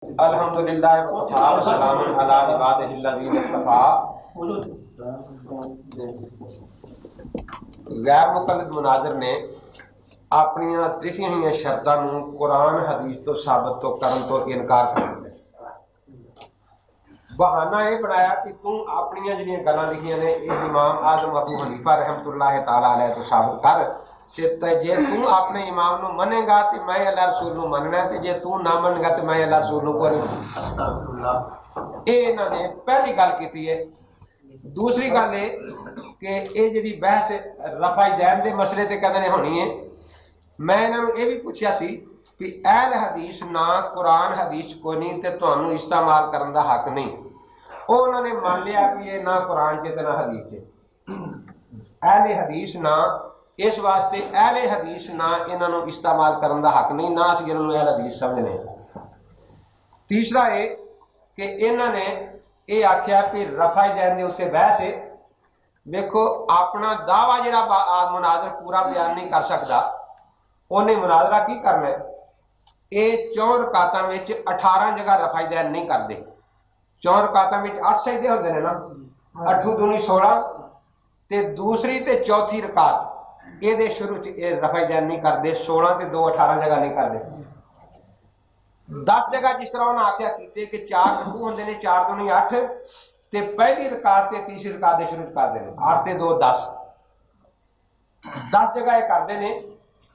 अल्हम्दुलिल्लाह वकफ़ा व सलामुन अला इबादिहिल्लज़ीना इस्तफ़ा। गैर मुक़ल्लिद मुनाज़िर ने अपनियां लिखियां हुई शर्तां नूं कुरान हदीस तो साबित तो करन तो इनकार कर दिता। बहाना यह बनाया कि तू अपनियां जिहड़ियां गल्लां लिखियां ने ये इमाम आज़म अबू हनीफा रहमतुल्लाह तआला अलैह तो साबित कर ते जे तू अपने इमाम नूं मनेगा तो मैं अल्लाह रसूल नूं मनना ते जे तू ना मनेगा तो मैं अल्लाह रसूल नूं कोई अस्तगफिरुल्लाह। ये इन्होंने पहली गल की है। दूसरी गल है कि ये जी बहस रफाई दैन के मसले ते कहते होनी है। मैं इन्होंने ये भी पूछा सी कि अहल हदीस ना कुरान हदीस कोई नहीं तो तुहानू इस्तेमाल करने का हक नहीं। वो उन्होंने मान लिया कि ये ना कुरान च ना हदीस च। अहले हदीस ना इस वास्ते अहले हदीस ना इन्हों इस्तेमाल करने का हक नहीं, ना असं इन्होंने अहल हदीस समझने। तीसरा है कि इन्होंने ये आख्या कि रफा दैन के उत्ते बहस है। देखो अपना दावा जिहड़ा मुनाज़िर पूरा बयान नहीं कर सकता उन्हें मुनाज़रा की करना है। ये 4 रकातां विच 18 जगह रफा दैन नहीं करते। 4 रकातां विच 8 सजदे होंदे ने ना, 8 दूनी 16 ते दूसरी ते चौथी रकात ये शुरू च रफा दैन नहीं करते। 16 ते 2 18 जगह नहीं करते। 10 जगह जिस तरह उन्हें आख्या कि 4 रकू होंदे ने, 4 दूनी 8 ते पहली रकात ते तीसरी रकात दे शुरू करते हैं 8 ते 2 10। 10 जगह ये करते हैं।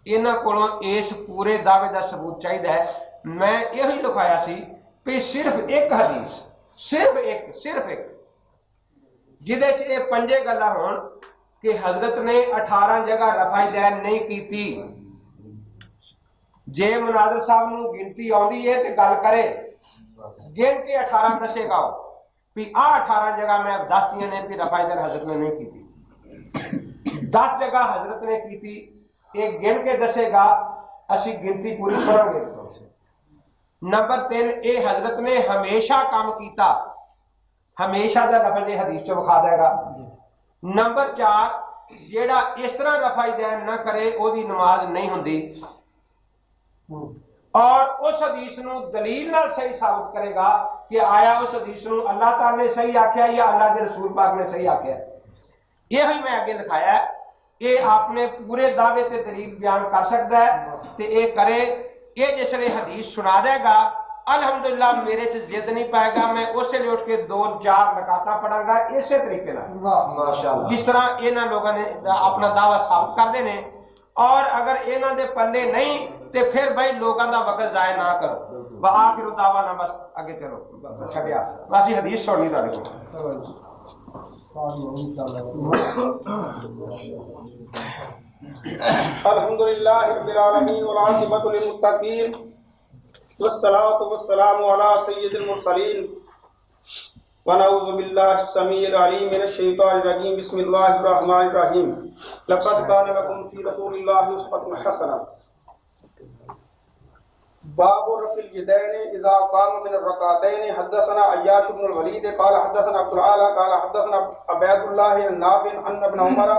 इन्हों को इस पूरे दावे का सबूत चाहिए। मैं यही लिखाया सी कि सिर्फ एक हदीस, सिर्फ एक जिदे च ये 5 गल्लां होण कि हजरत ने 18 जगह रफा दैन नहीं की। जे मुनाज़िर साहब नूं गिनती आउंदी है तो गल करे, गिन के 18 दसेगा भी आ 18 जगह मैं दस दियां ने भी रफा दैन हजरत ने नहीं की। 10 जगह हजरत ने की, एक गिन के दसेगा, असी गिनती पूरी सुनांगे। नंबर 3 ये हजरत ने हमेशा काम किया, हमेशा का लफज हदीस चो विखा देगा। नंबर 4 जेड़ा इस तरह रफा दैन न करे ओदी नमाज नहीं होंदी और उस हदीस नूं दलील नाल सही साबित करेगा कि आया उस हदीस नूं अल्लाह ताला ने सही आख्या या अल्लाह के रसूल पाक ने सही आख्या। यही मैं आगे लिखाया। ये आपने पूरे दावे से दलील बयान कर सकता है तो ये करे। ये जिसने हदीस सुना देगा अल्हम्दुलिल्लाह मेरे च जिद नहीं पाएगा, मैं उसे उठ के 2-4 रकातां पढ़ांगा इसे तरीके नाल जिस तरह इन्हां लोगों ने अपना दावा साबित करते हैं। और अगर इन्हां दे पल्ले नहीं तो फिर भाई लोगों का वक्त जाया ना करो। आखिर दावा ना बस आगे चलो छड़िया बस हदीस सुननी तुहाडे अल्हम्दुलिल्लाह रब्बिल आलमीन वल आक़िबतु लिल मुत्तक़ीन वस्सलातु वस्सलामु अला सय्यिदिल मुरसलीन व नऊज़ु बिल्लाहि समीइल अलीम मिनश शैतानिर रजीम। बिस्मिल्लाहिर रहमानिर रहीम। लक़द काना लकुम फ़ी रसूलिल्लाहि उस्वतुन हसनह। बाब रफ़िल यदैन इज़ा क़ाम मिन रकातैन। हदसना अय्याश इब्न वलीद क़ाल हदसना अब्दुल आला क़ाल हदसना अबैदुल्लाह नाफ़ि अन इब्न उमर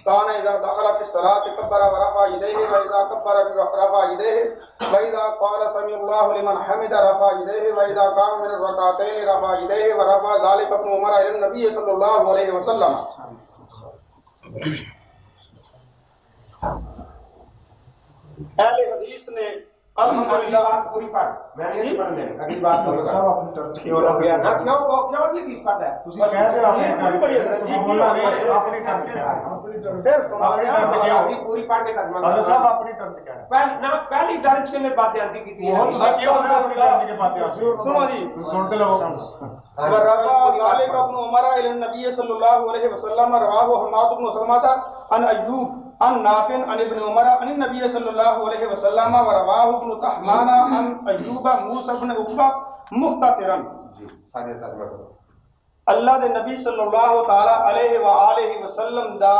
काना इज़ा दख़ला फ़ी सलाति कब्बरा व रफ़अ यदैहि व इज़ा कब्बरा रफ़अ यदैहि व इज़ा क़ाल समिअल्लाहु लिमन हमिदा रफ़अ यदैहि व इज़ा क़ाम मिन रकातैन रफ़अ यदैहि व रफ़अ ज़ालिका इब्न उमर इला नबी सल्लल्लाहु अलैहि वसल्लम। अहले हदीस ने अल्हम्दुलिल्लाह पूरी पढ़ मैंने नहीं पढ़ने अगली बात तो सब अपनी तरफ की और हो गया ना। क्यों जी किस पढ़ता है तुसी कह रहे हो आपने पूरी पढ़ी जी बोलना नहीं अपनी तरफ से फिर तुम्हारे आपकी पूरी पढ़ के तर्जुमा कर सब अपनी तरफ से कह पहले ना पहली दर्ज के में बातें आती की थी वो सब क्यों अपनी तरफ की बातें सुनो जी सुनते रहो। रफ़ा ज़ालिका इब्न उमर इला नबी सल्लल्लाहु अलैहि वसल्लम रवाहु हम्माद इब्न सलमा अन अय्यूब अन नाफ़िन अन इब्न उमर अन नबी सल्लल्लाहु अलैहि वसल्लम व रवाहु इब्न तहमान अन अय्यूब मूसा इब्न उक़बा मुख्तसरन। सारे तर्जुमा करो। अल्लाह दे नबी सल्लल्लाहु ताला अलैहि व आलिहि वसल्लम दा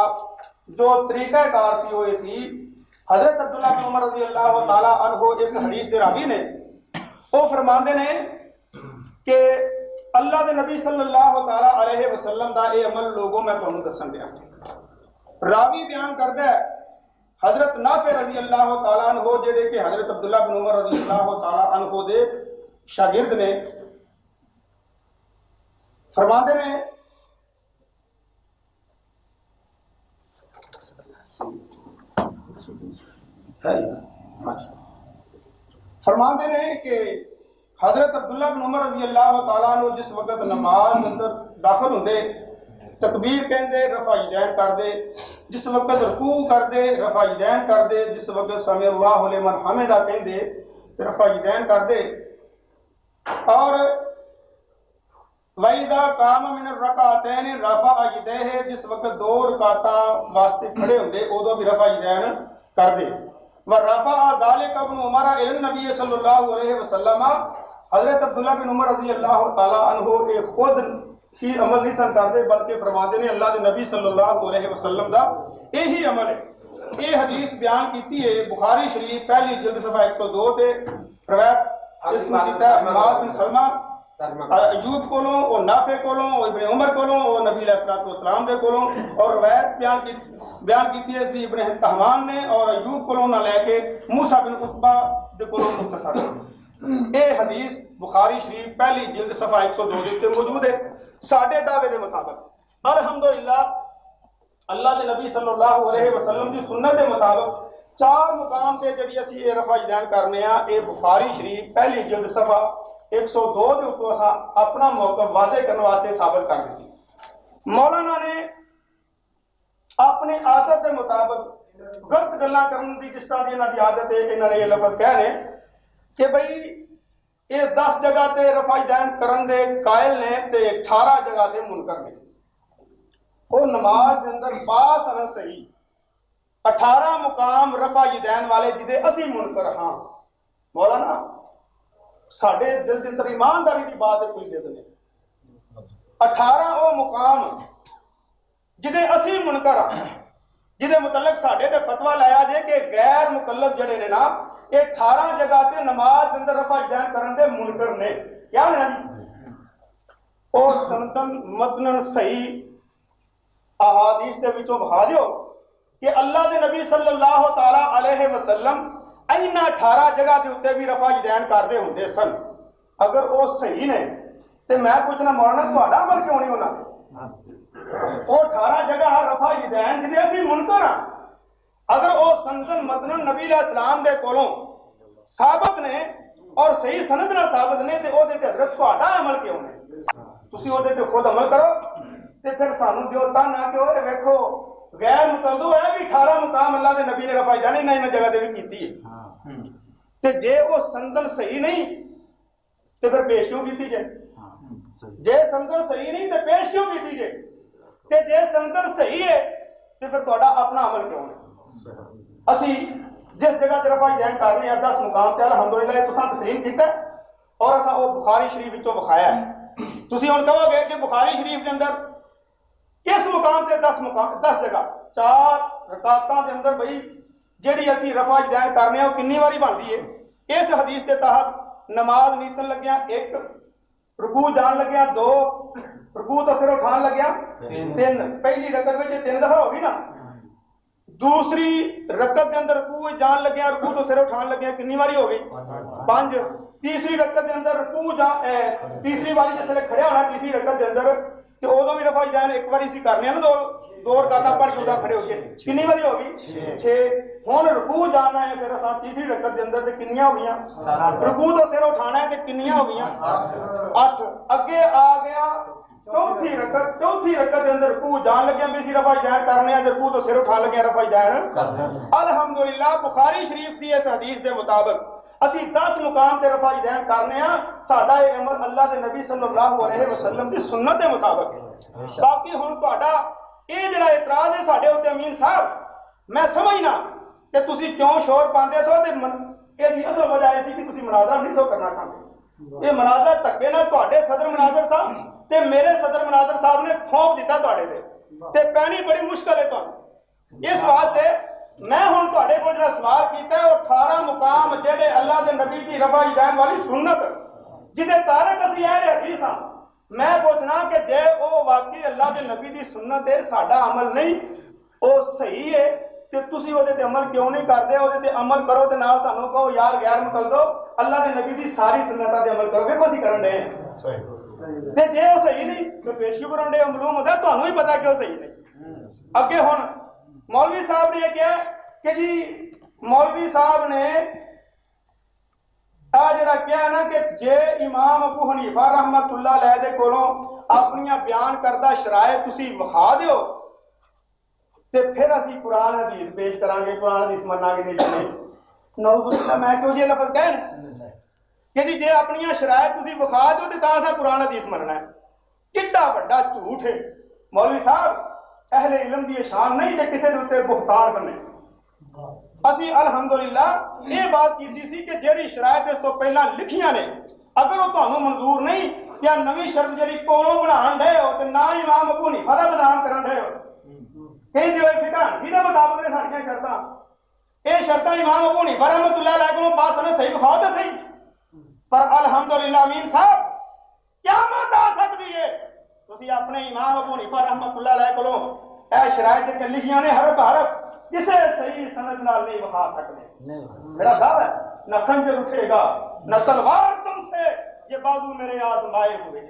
जो तरीकाकार सी होई सी हजरत अब्दुल्लाह बिन उमर रज़ी अल्लाह ताला अन्हु इस हदीस दे रावी ने वो फरमांदे ने कि अल्लाह दे नबी सल्लल्लाहु ताला अलैहि वसल्लम दा ये अमल लोगों मैं तुहानू दसन दिया। रावी बयान करदा है हजरत नाफे रज़ी अल्लाह ताला अन्हु जेडे कि हजरत अब्दुल्लाह बिन उमर रज़ी अल्लाह ताला अन्हु दे शागिर्द ने फरमाते ने फरमाते ने कि हजरत अब्दुल्ला बिन उमर रज़ी अल्लाह तआला अन्हु जिस वक्त नमाज अंदर दाखिल होंदे तकबीर कहते रफा यदैन करते, जिस वक्त रकू करते रफा यदैन करते, जिस वक्त समी अल्लाहु लिमन हमिदा कहते रफा यदैन करते, और वैदा काम मिन रकातैन रफा यदैहि जिस वक्त दो रकातां वास्ते खड़े होंदे उदों भी रफा यदैन करते। व रफा ज़ालिका इब्न उमर इलन नबी सल्लल्लाहु अलैहि वसल्लम हजरत अब्दुल्ला बिन उमर रज़ी अल्लाह तआला अन्हु ए खुद ही अमल नहीं सन करते बल्कि फरमाते ने अल्लाह के नबी सल्लल्लाहु अलैहि वसल्लम दा यही अमल है। ये हदीस बयान की है बुखारी शरीफ पहली जिल्द सफा 102 ते रवायत इसमें कीता हमाद बिन सलमा अयूब कोलों और नाफे कोलों और इब्न उमर कोलों और नबी अलैहिस्सलातु वस्सलाम दे कोलों, और रवायत बयान की है इसकी इब्न कहमान ने और अयूब कोलों ना लेके मूसा बिन उकबा दे कोलों मुख्तसर। ये हदीस बुखारी शरीफ पहली जिल्द सफा 102 ते मौजूद है। साडे दावे के मुताबिक अल्हम्दुलिल्लाह अल्लाह के नबी सल्लल्लाहु अलैहि वसल्लम की सुन्नत के मुताबिक चार मुकाम पे जी असी ये रफा यदैन करने ये बुखारी शरीफ पहली जिल्द सफा 102 के उत्तों असा अपना मौकफ वाजे करने वास्ते साबित कर दी। मौलाना ने अपनी आदत के मुताबिक गलत गल्लां करने की जिस तरह की इन्हां दी आदत है इन्होंने ये लफज कहने कि भाई ये 10 जगह ते रफा यदैन करन दे कायल ने ते 18 जगह ते मुनकर ने। वो नमाज के अंदर पास न सही 18 मुकाम रफा यदैन वाले जिदे असी मुनकर हाँ। मौलाना साडे दिल के अंदर ईमानदारी की बात है कोई जिद नहीं। 18 वो मुकाम जिदे असी मुनकर हाँ जिदे मुतलक साडे ते फतवा लाया जे कि गैर मुकल्लफ जड़े ने ना ये 18 जगह ते नमाज अंदर रफा यदैन करन दे मुनकर ने। क्या है और सनदन मतन सही अहादीस के विचों बहा दियो कि अल्लाह के नबी सल्लल्लाहु ताला अलैहि वसल्लम इन्हां 18 जगह के उत्ते भी रफा यदैन करते होंदे सन। अगर वो सही ने तो मैं पूछना मौलाना तुहाडा अमल क्यों नहीं होना? वो 18 जगह रफा यदैन जिदे असीं मुनकर हां अगर वो सनदन मतन नबी अलैहिस्सलाम दे कोलों साबित ने और सही सनद नाल साबित ने ते ओदे ते हजरत तुहाडा अमल क्यों ने? तुसीं ओदे ते खुद अमल करो ते फिर सानू दिओ ताना कि ओए वेखो गैर मुतल्लु है भी 18 मुकाम अल्लाह के नबी ने रफा यदैन इन्हां जगह ते भी कीती है। ते जे वो संदन सही नहीं ते फिर पेश क्यों कीती जे? जे संदन सही नहीं ते पेश क्यों कीती जे? ते जे संदन सही है ते फिर तुहाडा अपना अमल क्यों है? असी जिस जगह ते रफा यदैन करने 10 मुकाम ते अल्हम्दुलिल्लाह तुसां तस्लीम कीता और असा वो बुखारी शरीफ विचों विखाया है। तुसीं हुण कहोगे कि बुखारी शरीफ के अंदर किस मुकाम से 10 जगह 4 रकातां के अंदर भाई जिहड़ी असीं रफा यदैन करने वो कितनी बारी बनती है? इस हदीस के तहत नमाज नीतन लग्या 1, रुकू जान लग्या 2, रुकू तो सिर उठान लग्या 3, पहली रकत में 3 दफा होगी ना, दूसरी रकत के अंदर रुकू जान लग्या रुकू तो सिर उठान लग्या कितनी बारी हो गई? 5, तीसरी रकत के अंदर रुकू तीसरी बारी जिसले खड़े होना तीसरी रकत के अंदर तो उदों भी रफा यदैन एक बारी असीं करने ना 2 रकातां पढ़ के खड़े हो गए कितनी बारी हो गई? 6। हुण रुकू जाना है फिर असां तीसरी रकत के अंदर ते कितनियां हो गईयां? 7। रुकू तो सिर उठाना है ते कितनियां हो गईयां? 8। अगे आ गया चौथी रकत के अंदर रुकू जान लग्या भी असीं रफा यदैन करने आ रुकू तो सिर उठान लग्या रफा यदैन। अल्हम्दुलिल्लाह बुखारी शरीफ की इस हदीस के मुताबिक असी 10 मुकाम ते रफा यदैन करने साडा ये अमल अल्लाह के नबी सल्लल्लाहु अलैहि वसल्लम की सुन्नत के मुताबिक है। बाकी हुण तुहाडा ये जिहड़ा इतराज है साडे उत्ते अमीन साहब मैं समझना कि तुसीं क्यों शोर पांदे सो ते इसदी असल वजह यह सी कि तुसीं मुनाज़रा नहीं सो करना चाहते। ये मुनाज़रा धक्के नाल तुहाडे सदर मुनाज़र साहब ते मेरे सदर मुनाज़र साहब ने थोप दिता तुहाडे ते पैनी बड़ी मुश्किल है तुहानूं। इस वास्ते मैं हुण तुहाडे कोल जिहड़ा सवाल कीता है 18 मुकाम जिहड़े अल्लाह के नबी की रफा यदैन वाली सुन्नत जिहदे तारक असीं अहले हदीस हां मैं पूछना कि जे वो वाकई अल्लाह के नबी की सुन्नत है साडा अमल नहीं वो सही है ਤੇ ਤੁਸੀਂ ਉਹਦੇ ਤੇ ਅਮਲ ਕਿਉਂ ਨਹੀਂ ਕਰਦੇ? ਉਹਦੇ ਤੇ ਅਮਲ ਕਰੋ ਤੇ ਨਾਲ ਸਾਨੂੰ ਕਹੋ ਯਾਰ ਗੈਰ ਮੁਕਲ ਦੋ, ਅੱਲਾ ਦੇ ਨਬੀ ਦੀ ਸਾਰੀ ਸੁਨਨਤਾਂ ਤੇ ਅਮਲ ਕਰੋ। ਵੇਖੋ ਅਸੀਂ ਕਰਨ ਡਏ ਹਾਂ। ਸਹੀ ਤੇ ਜੇ ਉਹ ਸਹੀ ਨਹੀਂ ਤੇ ਪੇਸ਼ਗੀ ਕਰਨ ਡਏ, ਮਾਲੂਮ ਹੁੰਦਾ ਤੁਹਾਨੂੰ ਹੀ ਪਤਾ ਕਿ ਉਹ ਸਹੀ ਨਹੀਂ। ਅੱਗੇ ਹੁਣ ਮੌਲਵੀ ਸਾਹਿਬ ਨੇ ਇਹ ਕਿਹਾ ਕਿ ਜੀ ਮੌਲਵੀ ਸਾਹਿਬ ਨੇ ਆ ਜਿਹੜਾ ਕਿਹਾ ਨਾ ਕਿ ਜੇ ਇਮਾਮ ਅਬੂ ਹਨੀਫਾ ਰਹਿਮਤੁल्लाह अलैह ਦੇ ਕੋਲੋਂ ਆਪਣੀਆਂ ਬਿਆਨ ਕਰਦਾ ਸ਼ਰਾਇਤ ਤੁਸੀਂ ਵਿਖਾ ਦਿਓ ਤੇ ਫਿਰ ਅਸੀਂ ਕੁਰਾਨ ਹਦੀਸ ਪੇਸ਼ ਕਰਾਂਗੇ, ਕੁਰਾਨ ਹਦੀਸ ਮੰਨਾਂਗੇ ਨਹੀਂ ਤੇ ਨੌਜ਼ੁबिल्लाह मैं क्यों जे लफ्ज़ कह कि जी जे अपनियां शरायत तुसीं विखा दो ते तां असां कुरान हदीस मनना है। किड्डा वड्डा झूठ है। मौलवी साहब अहले इल्म दी शान नहीं ते किसी दे उत्ते बुहतान बने। ਅਸੀਂ ਅਲਹਮਦੁਲਿल्लाह ਇਹ ਬਾਤ ਕੀਤੀ ਸੀ ਕਿ ਜਿਹੜੀ ਸ਼ਰਾਇਤ ਇਸ ਤੋਂ ਪਹਿਲਾਂ ਲਿਖੀਆਂ ਨੇ ਅਗਰ ਉਹ ਤੁਹਾਨੂੰ ਮਨਜ਼ੂਰ ਨਹੀਂ ਜਾਂ ਨਵੀਂ ਸ਼ਰਤ ਜਿਹੜੀ ਕੋਲੋਂ ਬਣਾਉਣ ਡਏ ਹੋ ਤੇ ਨਾ ਇਮਾਮ ਅਬੂ ਹਨੀਫਾ ਦਾ ਬਦਾਮ ਕਰਨ ਡਏ ਹੋ, ਕਹਿੰਦੇ ਹੋ ਫਿਕਾਨ ਜਿਹਦੇ ਮੁਤਾਬਕ ਨੇ ਸਾਡੀਆਂ ਸ਼ਰਤਾਂ, ਇਹ ਸ਼ਰਤਾਂ ਇਮਾਮ ਅਬੂ ਹਨੀਫਾ ਰਹਿਮਤੁल्लाह अलैह ਕੋਲੋਂ ਪਾਸ ਨੇ ਸਹੀ ਵਿਖਾਓ ਤਾਂ ਸਹੀ। ਪਰ ਅਲਹਮਦੁਲਿल्लाह ਅਮੀਨ ਸਾਹਿਬ ਕਿਆਮਤ ਆ ਸਕਦੀ ਹੈ ਤੁਸੀਂ ਆਪਣੇ ਇਮਾਮ ਅਬੂ ਹਨੀਫਾ ਰਹਿਮਤੁल्लाह अलैह ਕੋਲੋਂ ਇਹ ਸ਼ਰਾਇਤ ਜਿਹੜੀਆਂ ਲਿਖੀਆਂ ਨੇ ਹਰਫ ਹਰਫ किसे सही सनद नाल नहीं विखा सकते। मेरा दावा है न खंजर उठेगा न तलवार तुमसे, ये बाजू मेरे आजमाए हुए।